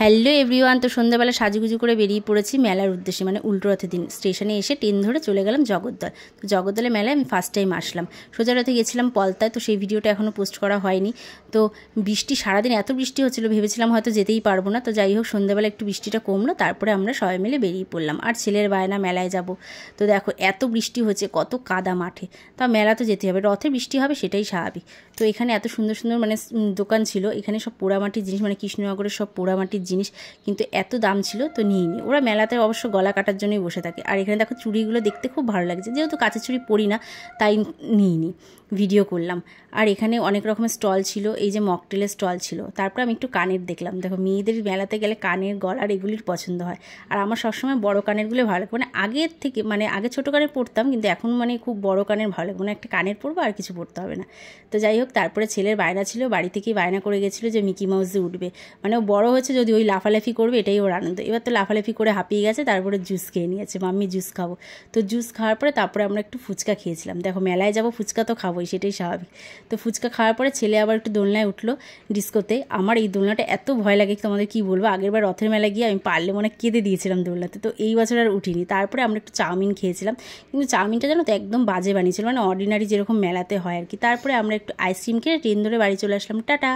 Hello everyone. তো সন্ধ্যাবেলা সাজুগুজু করে বেরিয়ে পড়েছি মেলার উদ্দেশ্যে, মানে উল্টো রথের দিন। স্টেশনে এসে ট্রেন ধরে চলে গেলাম জগদ্দল। তো জগদ্দলে মেলায় আমি ফার্স্ট টাইম আসলাম। সোজা রথে গেছিলাম পলতায়, তো সেই ভিডিওটা এখনও পোস্ট করা হয়নি। তো বৃষ্টি সারাদিন এত বৃষ্টি হচ্ছিলো, ভেবেছিলাম হয়তো যেতেই পারবো না। তো যাই হোক, সন্ধ্যাবেলা একটু বৃষ্টিটা কমলো, তারপরে আমরা সবাই মিলে বেরিয়ে পড়লাম। আর ছেলের বায়না মেলায় যাব। তো দেখো এত বৃষ্টি হচ্ছে, কত কাদা মাঠে। তা মেলা তো যেতে হবে, রথে বৃষ্টি হবে সেটাই স্বাভাবিক। তো এখানে এত সুন্দর সুন্দর মানে দোকান ছিল। এখানে সব পোড়ামাটির জিনিস, মানে কৃষ্ণনগরের সব পোড়ামাটির জিনিস, কিন্তু এত দাম ছিল তো নিইনি। ওরা মেলাতে অবশ্য গলা কাটার জন্যই বসে থাকে। আর এখানে দেখো চুড়িগুলো দেখতে খুব ভালো লাগছে, যেহেতু কাঁচের চুড়ি পরি না তাই নিইনি, ভিডিও করলাম। আর এখানে অনেক রকমের স্টল ছিল, এই যে মকটেলের স্টল ছিল। তারপর আমি একটু কানের দেখলাম। দেখো মেয়েদের মেলাতে গেলে কানের গলার এগুলির পছন্দ হয়, আর আমার সবসময় বড় কানেরগুলো ভালো লাগে। মানে আগের থেকে, মানে আগে ছোটো কানের পরতাম, কিন্তু এখন মানে খুব বড় কানের ভালো লাগে। মানে একটা কানের পরবো, আর কিছু পরতে হবে না। তো যাই হোক, তারপরে ছেলের বায়না ছিল, বাড়ি থেকেই বায়না করে গেছিলো যে মিকি মাউসে উঠবে। মানে ও বড় হয়েছে যদি, ওই লাফালাফি করবে এটাই ওর আনন্দ। এবার তো লাফালাফি করে হাঁপিয়ে গেছে, তারপরে জুস খেয়ে নিয়েছে, মাম্মি জুস খাবো। তো জুস খাওয়ার পরে তারপরে আমরা একটু ফুচকা খেয়েছিলাম। দেখো মেলায় যাবো, ফুচকা তো খাবোই, সেটাই স্বাভাবিক। তো ফুচকা খাওয়ার পরে ছেলে আবার একটু দোলনায় উঠলো, ডিস্কোতে। আমার এই দোলনাটা এত ভয় লাগে, তোমাদের কি বলবো। আগেরবার রথের মেলায় গিয়ে আমি পারলে মনে কেঁদে দিয়েছিলাম দোলনাতে। তো এই বছর আর উঠিনি। তারপরে আমরা একটু চাউমিন খেয়েছিলাম, কিন্তু চাউমিনটা জানো তো একদম বাজে বানিয়েছিল, মানে অর্ডিনারি যেরকম মেলাতে হয় আর কি। তারপরে আমরা একটু আইসক্রিম খেয়ে ট্রেন ধরে বাড়ি চলে আসলাম। টাটা।